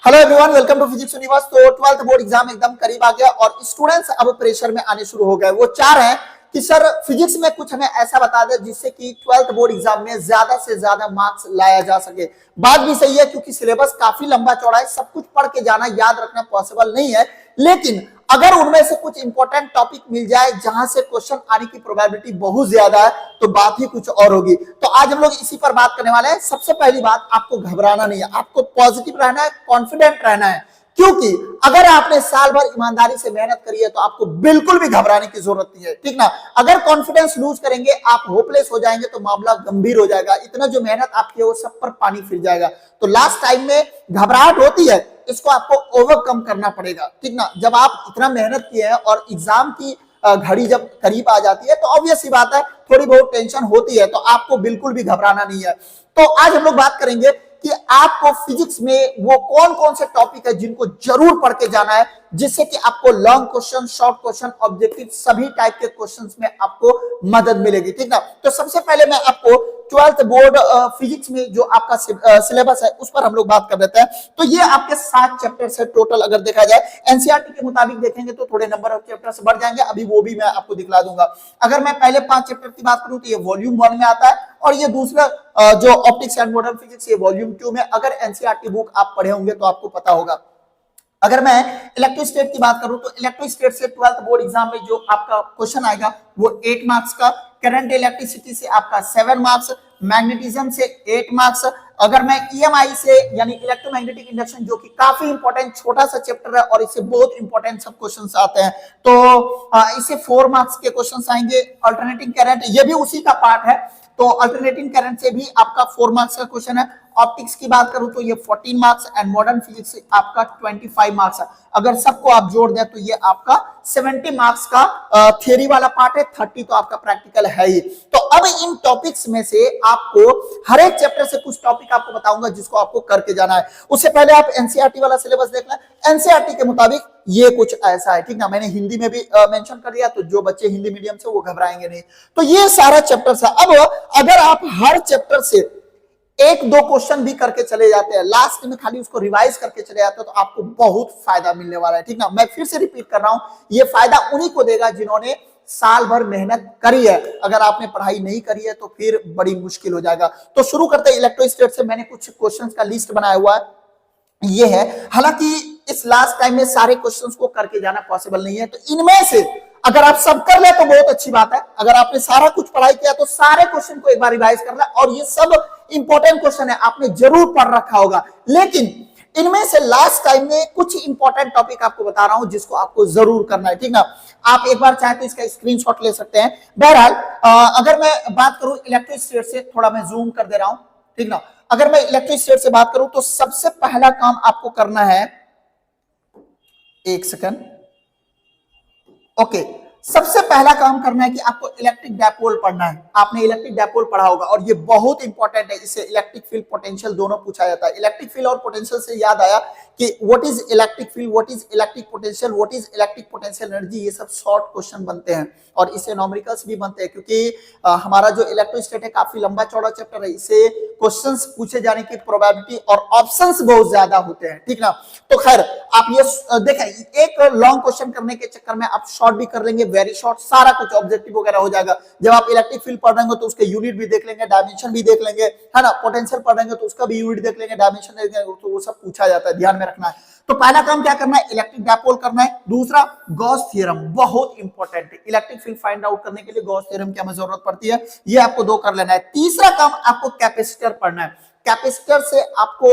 Hello everyone, welcome to physics universe. तो 12th board exam एकदम करीब आ गया और स्टूडेंट्स अब प्रेशर में आने शुरू हो गए। वो चाह रहे हैं कि सर फिजिक्स में कुछ हमें ऐसा बता दे जिससे कि 12th बोर्ड एग्जाम में ज्यादा से ज्यादा मार्क्स लाया जा सके। बात भी सही है क्योंकि सिलेबस काफी लंबा चौड़ा है, सब कुछ पढ़ के जाना याद रखना पॉसिबल नहीं है, लेकिन अगर उनमें से कुछ इंपॉर्टेंट टॉपिक मिल जाए जहां से क्वेश्चन आने की प्रोबेबिलिटी बहुत ज्यादा है तो बात ही कुछ और होगी। तो आज हम लोग इसी पर बात करने वाले हैं। सबसे पहली बात, आपको घबराना नहीं है, आपको पॉजिटिव रहना है, कॉन्फिडेंट रहना है, क्योंकि अगर आपने साल भर ईमानदारी से मेहनत करी है तो आपको बिल्कुल भी घबराने की जरूरत नहीं है, ठीक ना। अगर कॉन्फिडेंस लूज करेंगे, आप होपलेस हो जाएंगे तो मामला गंभीर हो जाएगा। इतना जो मेहनत आपकी है वो सब पर पानी फिर जाएगा। तो लास्ट टाइम में घबराहट होती है, इसको आपको ओवरकम करना पड़ेगा, ठीक ना। जब आप इतना मेहनत किए हैं और एग्जाम की घड़ी जब करीब आ जाती है तो ऑब्वियस सी बात है थोड़ी बहुत टेंशन होती है, तो आपको बिल्कुल भी घबराना नहीं है। तो आज हम लोग बात करेंगे कि आपको फिजिक्स में वो कौन कौन से टॉपिक है जिनको जरूर पढ़ के जाना है, जिससे कि आपको long question, short question, objective सभी टाइप के क्वेश्चंस में आपको मदद मिलेगी, ठीक ना। तो सबसे पहले मैं आपको 12th बोर्ड फिजिक्स में जो आपका सिलेबस है उस पर हम लोग बात कर लेते हैं। तो ये आपके 7 चैप्टर्स है टोटल। अगर देखा जाए एनसीईआरटी के मुताबिक देखेंगे तो थोड़े नंबर ऑफ चैप्टर्स बढ़ जाएंगे, अभी वो भी मैं आपको दिखला दूंगा। अगर मैं पहले 5 चैप्टर की बात करूं तो ये वॉल्यूम 1 में आता है और ये दूसरा जो ऑप्टिक्स एंड मॉडर्न फिजिक्स ये वॉल्यूम 2 में। अगर एनसीईआरटी बुक आप पढ़े होंगे तो आपको पता होगा। अगर मैं इलेक्ट्रोस्टैट की बात करूं तो इलेक्ट्रोस्टैट से 12th बोर्ड एग्जाम में जो आपका क्वेश्चन आएगा वो 8 मार्क्स का, करंट इलेक्ट्रिसिटी से आपका 7 मार्क्स, मैग्नेटिज्म से 8 मार्क्स। अगर मैं ईएमआई से यानी इलेक्ट्रोमैग्नेटिक इंडक्शन जो कि काफी इंपॉर्टेंट छोटा सा चैप्टर है और इससे बहुत इंपॉर्टेंट सब क्वेश्चंस आते हैं, तो इससे 4 मार्क्स के क्वेश्चंस आएंगे। अल्टरनेटिंग करंट ये भी उसी का पार्ट है, तो अल्टरनेटिंग करंट से भी आपका 4 मार्क्स का क्वेश्चन है। ऑप्टिक्स की बात करूं तो ये 14 मार्क्स एंड मॉडर्न फिजिक्स से आपका 25 मार्क्स है। अगर सबको आप जोड़ दें तो ये आपका 70 मार्क्स का थ्योरी वाला पार्ट है, 30 तो आपका प्रैक्टिकल है ही। तो अब इन टॉपिक्स में से आपको हर एक चैप्टर से कुछ टॉपिक आपको बताऊंगा जिसको आपको करके जाना है। उससे पहले आप एनसीईआरटी वाला सिलेबस देख लें। एनसीईआरटी के मुताबिक ये कुछ ऐसा है, ठीक ना। मैंने हिंदी में भी मेंशन कर दिया, तो जो बच्चे हिंदी मीडियम से वो घबराएंगे नहीं। तो ये सारा चैप्टर है। अब अगर आप हर चैप्टर से एक दो क्वेश्चन भी करके चले जाते हैं, लास्ट में खाली उसको रिवाइज करके चले जाते हैं, तो आपको बहुत फायदा मिलने वाला है, ठीक ना। मैं फिर से रिपीट कर रहा हूं, ये फायदा उन्हीं को देगा जिन्होंने साल भर मेहनत करी है। अगर आपने पढ़ाई नहीं करी है तो फिर बड़ी मुश्किल हो जाएगा। तो शुरू करते हैं इलेक्ट्रोस्टैट से। मैंने कुछ क्वेश्चंस का लिस्ट बनाया हुआ है, ये है। हालांकि इस लास्ट टाइम में सारे क्वेश्चंस को करके जाना पॉसिबल नहीं है, तो इनमें से अगर आप सब कर ले तो बहुत अच्छी बात है। अगर आपने सारा कुछ पढ़ाई किया तो सारे क्वेश्चन को एक बार रिवाइज कर ले, और ये सब इंपॉर्टेंट क्वेश्चन है, आपने जरूर पढ़ रखा होगा। लेकिन इनमें से लास्ट टाइम में कुछ इंपॉर्टेंट टॉपिक आपको बता रहा हूं जिसको आपको जरूर करना है, ठीक ना। आप एक बार चाहे तो इसका स्क्रीनशॉट ले सकते हैं। बहरहाल अगर मैं बात करूं इलेक्ट्रोस्टैट से, थोड़ा मैं जूम कर दे रहा हूं, ठीक ना। अगर मैं इलेक्ट्रोस्टैट से बात करूं तो सबसे पहला काम आपको करना है, एक सेकंड, ओके। सबसे पहला काम करना है कि आपको इलेक्ट्रिक डायपोल पढ़ना है। आपने इलेक्ट्रिक डायपोल पढ़ा होगा और ये बहुत इंपॉर्टेंट है। इससे इलेक्ट्रिक फील्ड, पोटेंशियल दोनों पूछा जाता है। इलेक्ट्रिक फील्ड और पोटेंशियल से याद आया कि what is electric field, what is electric potential, what is electric potential energy, ये सब शॉर्ट क्वेश्चन बनते हैं और इससे न्यूमेरिकल्स भी बनते हैं, क्योंकि हमारा जो इलेक्ट्रोस्टैट है काफी लंबा चौड़ा चैप्टर है। इससे क्वेश्चंस पूछे जाने की प्रोबेबिलिटी और ऑप्शंस बहुत ज्यादा होते हैं, ठीक ना। तो खैर आप ये देखें, एक लॉन्ग क्वेश्चन करने के चक्कर में आप शॉर्ट भी कर लेंगे, वेरी शॉर्ट, सारा कुछ ऑब्जेक्टिव वगैरह हो जाएगा। जब आप इलेक्ट्रिक फील्ड पढ़ रहे हो तो उसके यूनिट भी देख लेंगे, डायमेंशन भी देख लेंगे, है ना। पोटेंशियल पढ़ रहे हो तो उसका भी यूनिट देख लेंगे, डायमेंशन देख लेंगे, तो वो सब पूछा जाता है, ध्यान में रखना है। तो पहला काम क्या करना है, इलेक्ट्रिक डायपोल करना है। दूसरा गॉस थ्योरम, बहुत इंपॉर्टेंट है। इलेक्ट्रिक फील्ड फाइंड आउट करने के लिए गॉस थ्योरम की हमें जरूरत पड़ती है, ये आपको 2 कर लेना है। तीसरा काम आपको कैपेसिटर पढ़ना है। कैपेसिटर से आपको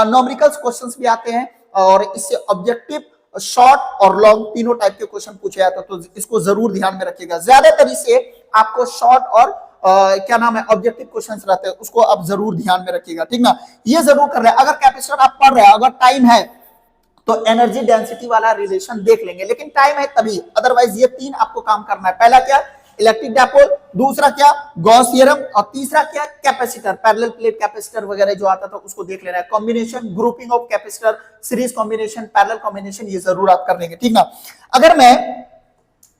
न्यूमेरिकल्स क्वेश्चंस भी आते हैं और इससे ऑब्जेक्टिव, शॉर्ट और लॉन्ग तीनों टाइप के क्वेश्चन पूछे जाते हैं, तो इसको जरूर ध्यान में रखिएगा। ज्यादातर इससे आपको शॉर्ट और क्या नाम है ऑब्जेक्टिव क्वेश्चंस रहते हैं, उसको आप जरूर ध्यान में रखिएगा, ठीक ना। ये जरूर कर रहे हैं। अगर कैपेसिटर आप पढ़ रहे हैं, अगर टाइम है तो एनर्जी डेंसिटी वाला रिलेशन देख लेंगे, लेकिन टाइम है तभी, अदरवाइज ये 3 आपको काम करना है। पहला क्या, इलेक्ट्रिक डायपोल, दूसरा क्या, गॉस थ्योरम, और तीसरा क्या, कैपेसिटर, पैरेलल प्लेट कैपेसिटर वगैरह जो आता था उसको देख लेना है। Combination, grouping of capacitor, series combination, parallel combination, ये जरूर आप कर लेंगे, ठीक ना। अगर मैं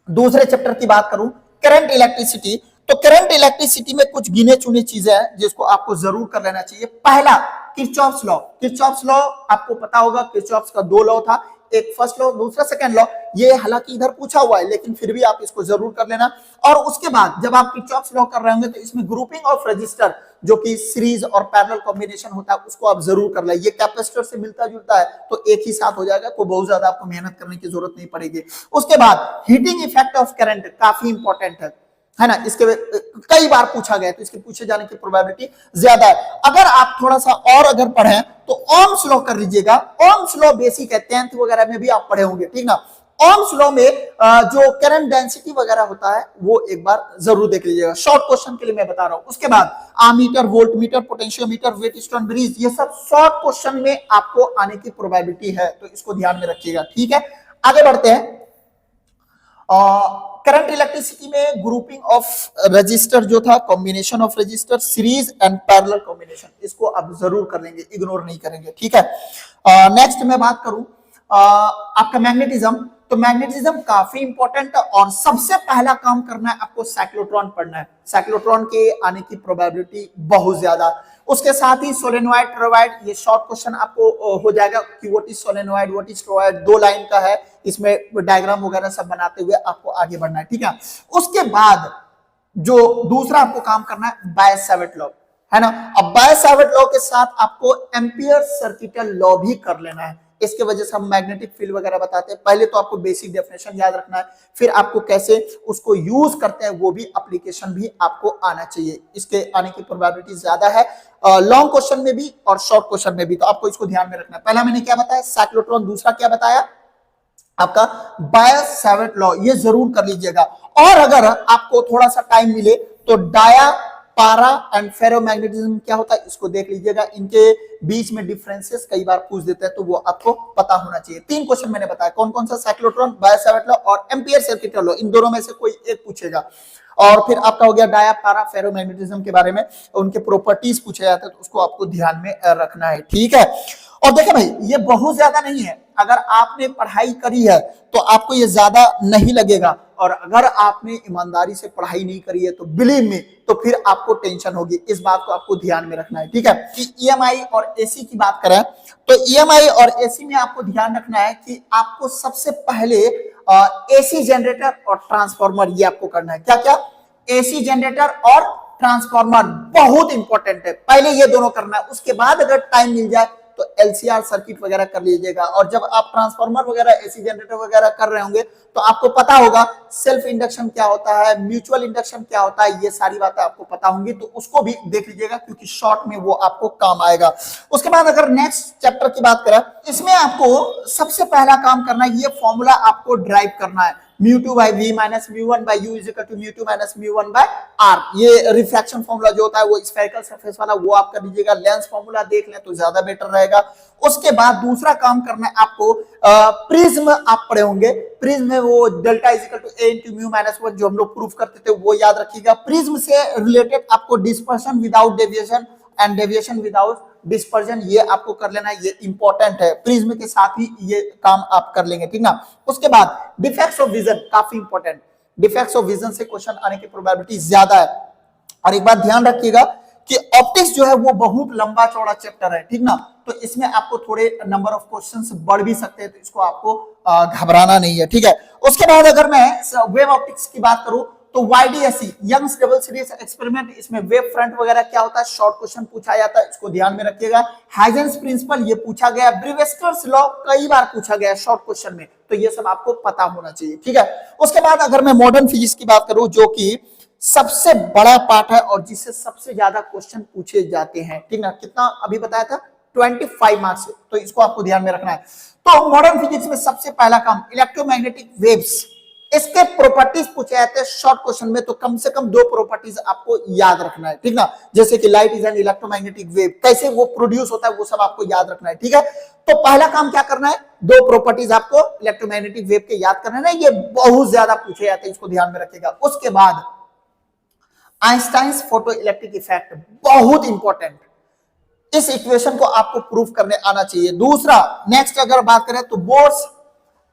दूसरे चैप्टर की बात करूं, करंट इलेक्ट्रिसिटी, तो करंट इलेक्ट्रिसिटी में कुछ गिने चुने चीजें हैं जिसको आपको जरूर कर लेना चाहिए। पहला, किरचॉफ्स लॉ। किरचॉफ्स लॉ आपको पता होगा, किरचॉफ्स का दो लॉ था, एक फर्स्ट लॉ, दूसरा सेकंड लॉ। ये हालांकि इधर पूछा हुआ है लेकिन फिर भी आप इसको जरूर कर लेना। और उसके बाद जब आप किरचॉफ्स लॉ कर रहे होंगे तो इसमें ग्रुपिंग ऑफ रजिस्टर जो कि सीरीज और पैरेलल कॉम्बिनेशन होता है उसको आप जरूर कर ले। ये कैपेसिटर से मिलता जुलता है तो एक ही साथ हो जाएगा, तो बहुत ज्यादा आपको मेहनत करने की जरूरत नहीं पड़ेगी। उसके बाद हीटिंग इफेक्ट ऑफ करंट काफी इंपॉर्टेंट है ना, इसके कई बार पूछा गया तो इसके पूछे जाने की प्रोबेबिलिटी ज्यादा है। अगर आप थोड़ा सा और अगर पढ़ें तो ओम्स लॉ कर लीजिएगा। ओम्स लॉ बेसिक है, 10th वगैरह में भी आप पढ़े होंगे, ठीक ना। ओम्स लॉ में जो करंट डेंसिटी वगैरह होता है वो एक बार जरूर देख लीजिएगा, शॉर्ट क्वेश्चन के लिए मैं बता रहा हूं। उसके बाद ammeter, voltmeter, potentiometer, Wheatstone bridge, ये सब शॉर्ट क्वेश्चन में आपको आने की प्रोबेबिलिटी है, तो इसको ध्यान में रखिएगा, ठीक है। आगे बढ़ते हैं। करंट इलेक्ट्रिसिटी में ग्रुपिंग ऑफ रजिस्टर जो था, combination of register, series and parallel combination, इसको आप जरूर कर लेंगे, इग्नोर नहीं करेंगे, ठीक है। नेक्स्ट मैं बात करूं आपका मैग्नेटिज्म, तो मैग्नेटिज्म काफी इंपॉर्टेंट है और सबसे पहला काम करना है आपको साइक्लोट्रॉन पढ़ना है। साइक्लोट्रॉन के आने की प्रोबेबिलिटी बहुत ज्यादा। उसके साथ ही सोलेनॉइड, टोरॉइड, ये शॉर्ट क्वेश्चन आपको हो जाएगा कि what is solenoid, what is toroid, 2 line का है, इसमें डायग्राम वगैरह सब बनाते हुए आपको आगे बढ़ना है, ठीक है। उसके बाद जो दूसरा आपको काम करना है बायस-सावर्ट लॉ, है ना। अब बायस-सावर्ट लॉ के साथ आपको एम्पियर सर्किटल लॉ भी कर लेना है। इसके वजह से हम मैग्नेटिक फील्ड वगैरह बताते हैं। पहले तो आपको बेसिक डेफिनेशन याद रखना है, फिर आपको कैसे उसको यूज करते हैं वो भी एप्लीकेशन भी आपको आना चाहिए। इसके आने की प्रोबेबिलिटी ज्यादा है लॉन्ग क्वेश्चन में भी और शॉर्ट क्वेश्चन में भी, तो आपको इसको ध्यान में रखना है। पहला मैंने क्या बताया, साइक्लोट्रॉन, दूसरा क्या बताया आपका बायस-सावर्ट लॉ, ये जरूर कर लीजिएगा। और अगर आपको थोड़ा सा टाइम मिले तो डाया, पारा एंड फेरोमैग्नेटिज्म क्या होता है इसको देख लीजिएगा। इनके बीच में डिफरेंसेस कई बार पूछ देते हैं तो वो आपको पता होना चाहिए। 3 क्वेश्चन मैंने बताया, कौन कौन सा, साइक्लोट्रॉन, बायस-सावर्ट लॉ और एम्पियर सर्किटल लॉ, इन दोनों में से कोई एक पूछेगा। और फिर आपका हो गया डाया, पारा, फेरोमैग्नेटिज्म के बारे में, उनके प्रॉपर्टीज पूछे जाते हैं तो उसको आपको ध्यान में रखना है, ठीक है। और देखिए भाई, ये बहुत ज्यादा नहीं है, अगर आपने पढ़ाई करी है तो आपको ये ज्यादा नहीं लगेगा, और अगर आपने ईमानदारी से पढ़ाई नहीं करी है तो बिलीव में तो फिर आपको टेंशन होगी। इस बात को आपको ध्यान में रखना है, ठीक है। कि ईएमआई और एसी की बात करें तो ईएमआई और एसी में आपको ध्यान रखना है कि आपको सबसे पहले एसी जनरेटर और ट्रांसफार्मर, ये आपको करना है। क्या क्या, एसी जनरेटर और ट्रांसफार्मर बहुत इंपॉर्टेंट है, पहले ये दोनों करना है। उसके बाद अगर टाइम मिल जाए तो एलसीआर सर्किट वगैरह कर लीजिएगा। और जब आप ट्रांसफार्मर वगैरह, एसी जनरेटर वगैरह कर रहे होंगे तो आपको पता होगा सेल्फ इंडक्शन क्या होता है, म्यूचुअल इंडक्शन क्या होता है, ये सारी बातें आपको पता होंगी, तो उसको भी देख लीजिएगा क्योंकि शॉर्ट में वो आपको काम आएगा। उसके बाद अगर नेक्स्ट चैप्टर की बात करें, इसमें आपको सबसे पहला काम करना है, ये फॉर्मूला आपको ड्राइव करना है, μ2 by v minus μ1 by u is equal to μ2 minus μ1 by r। ये रिफ्रैक्शन फॉर्मूला जो होता है वो स्फेरिकल सरफेस वाला, वो आप कर लीजिएगा। लेंस फॉर्मूला देख लें तो ज्यादा बेटर रहेगा। उसके बाद दूसरा काम करना है आपको, प्रिज्म आप पढ़े होंगे, प्रिज्म में वो delta is equal to a into μ minus 1 जो हम लोग प्रूफ करते थे वो याद रखिएगा। प्रिज्म से रिलेटेड आपको dispersion without deviation and deviation without dispersion, ये आपको कर लेना है, ये इंपॉर्टेंट है। प्रिज्म के साथ ही ये काम आप कर लेंगे, ठीक ना। उसके बाद डिफेक्ट्स ऑफ विजन, काफी इंपॉर्टेंट, डिफेक्ट्स ऑफ विजन से क्वेश्चन आने की प्रोबेबिलिटी ज्यादा है। और एक बात ध्यान रखिएगा कि ऑप्टिक्स जो है वो बहुत लंबा चौड़ा चैप्टर है, ठीक ना, तो इसमें आपको थोड़े नंबर ऑफ क्वेश्चंस बढ़ भी सकते हैं, तो इसको आपको घबराना नहीं है, ठीक है। उसके बाद अगर मैं वेव ऑप्टिक्स की बात करूं तो YDSE, Young's double series experiment, इसमें वेव फ्रंट वगैरह क्या होता है, शॉर्ट क्वेश्चन पूछा जाता है, इसको ध्यान में रखिएगा। हाइजेंस प्रिंसिपल ये पूछा गया, ब्रीवेस्टर्स लॉ कई बार पूछा गया शॉर्ट क्वेश्चन में, तो ये सब आपको पता होना चाहिए, ठीक है। उसके बाद अगर मैं मॉडर्न फिजिक्स की बात करूं जो कि सबसे बड़ा पार्ट है और जिससे सबसे ज्यादा क्वेश्चन पूछे जाते हैं, ठीक ना, कितना अभी बताया था 25 मार्क्स, तो इसको आपको ध्यान में रखना है। तो मॉडर्न फिजिक्स में सबसे पहला काम इलेक्ट्रोमैग्नेटिक वेव्स, इसके प्रॉपर्टीज पूछे जाते हैं शॉर्ट क्वेश्चन में, तो कम से कम 2 प्रॉपर्टीज आपको याद रखना है, ठीक ना। जैसे कि light is an electromagnetic wave, कैसे वो प्रोड्यूस होता है वो सब आपको याद रखना है, ठीक है। तो पहला काम क्या करना है, 2 प्रॉपर्टीज आपको इलेक्ट्रोमैग्नेटिक वेव के याद करना है, ये बहुत ज्यादा पूछे जाते हैं, इसको ध्यान में रखिएगा। उसके बाद आइंस्टाइन्स फोटो इलेक्ट्रिक इफेक्ट, बहुत इंपॉर्टेंट, इस इक्वेशन को आपको प्रूफ करने आना चाहिए। दूसरा नेक्स्ट अगर बात करें तो बोर्स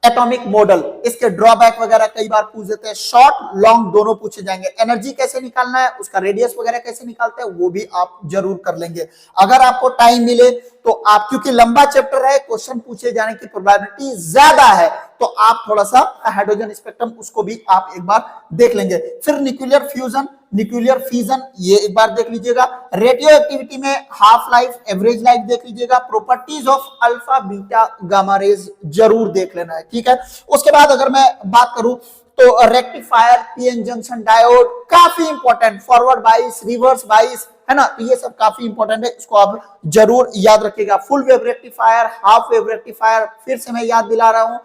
एटॉमिक मॉडल, इसके ड्रॉबैक वगैरह कई बार पूछ देते हैं, शॉर्ट लॉन्ग दोनों पूछे जाएंगे। एनर्जी कैसे निकालना है, उसका रेडियस वगैरह कैसे निकालते हैं वो भी आप जरूर कर लेंगे अगर आपको टाइम मिले तो। आप क्योंकि लंबा चैप्टर है, क्वेश्चन पूछे जाने की प्रोबेबिलिटी ज्यादा है, तो आप थोड़ा सा हाइड्रोजन स्पेक्ट्रम उसको भी आप एक बार देख लेंगे। फिर न्यूक्लियर फ्यूजन, न्यूक्लियर फिजन ये एक बार देख लीजिएगा। रेडियो एक्टिविटी में हाफ लाइफ, एवरेज लाइफ देख लीजिएगा। Properties of alpha beta gamma rays जरूर देख लेना है, ठीक है। उसके बाद अगर मैं बात करूं तो रेक्टिफायर, पीएन जंक्शन डायोड काफी इंपॉर्टेंट, फॉरवर्ड बाइस, रिवर्स बाइस, है ना, तो ये सब काफी इंपॉर्टेंट है, इसको आप जरूर याद रखिएगा। Full wave rectifier, half wave rectifier, फिर से मैं याद दिला रहा हूं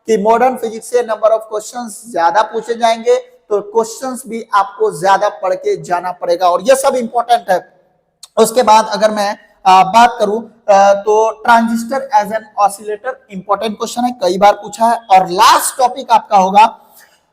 कि मॉडर्न फिजिक्स से नंबर ऑफ क्वेश्चंस ज्यादा पूछे जाएंगे, तो क्वेश्चंस भी आपको ज्यादा पढ़ के जाना पड़ेगा और ये सब इंपॉर्टेंट है। उसके बाद अगर मैं बात करूं तो transistor as an oscillator, important question है, कई बार पूछा है। और लास्ट टॉपिक आपका होगा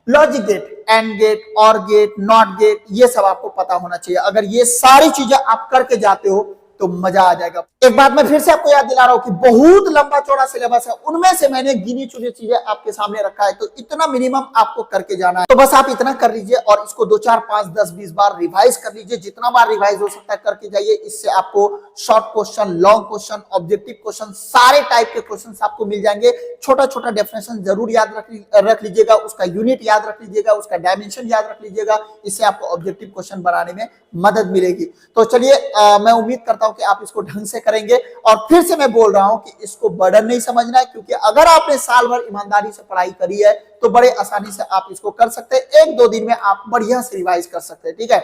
लॉजिक गेट, एंड गेट, और गेट, नॉट गेट, ये सब आपको पता होना चाहिए। अगर ये सारी चीजें आप करके जाते हो तो मजा आ जाएगा। एक बात मैं फिर से आपको याद दिला रहा हूं कि बहुत लंबा चौड़ा सिलेबस है, उनमें से मैंने गिनी चुनी चीजें आपके सामने रखा है, तो इतना मिनिमम आपको करके जाना है। तो बस आप इतना कर लीजिए और इसको 2 4 5 10 20 बार रिवाइज कर लीजिए, जितना बार रिवाइज हो सकता है करके जाइए। इससे आपको short question, long question, objective question, सारे टाइप के क्वेश्चन आपको मिल जाएंगे। छोटा छोटा डेफिनेशन जरूर याद रख लीजिएगा, उसका यूनिट याद रख लीजिएगा, उसका डायमेंशन याद रख लीजिएगा, इससे आपको ऑब्जेक्टिव क्वेश्चन बनाने में मदद मिलेगी। तो चलिए मैं उम्मीद करता हूं कि आप इसको ढंग से करेंगे। और फिर से मैं बोल रहा हूं कि इसको बर्डन नहीं समझना है, क्योंकि अगर आपने साल भर ईमानदारी से पढ़ाई करी है तो बड़े आसानी से आप इसको कर सकते हैं, 1-2 दिन में आप बढ़िया से रिवाइज कर सकते हैं, ठीक है।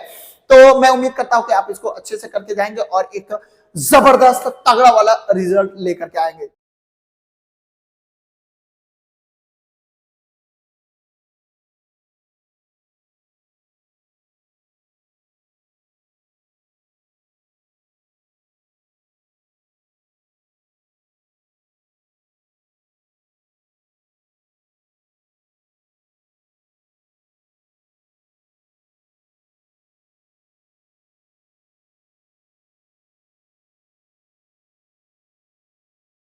तो मैं उम्मीद करता हूं कि आप इसको अच्छे से करके जाएंगे और एक जबरदस्त तगड़ा वाला रिजल्ट लेकर के आएंगे।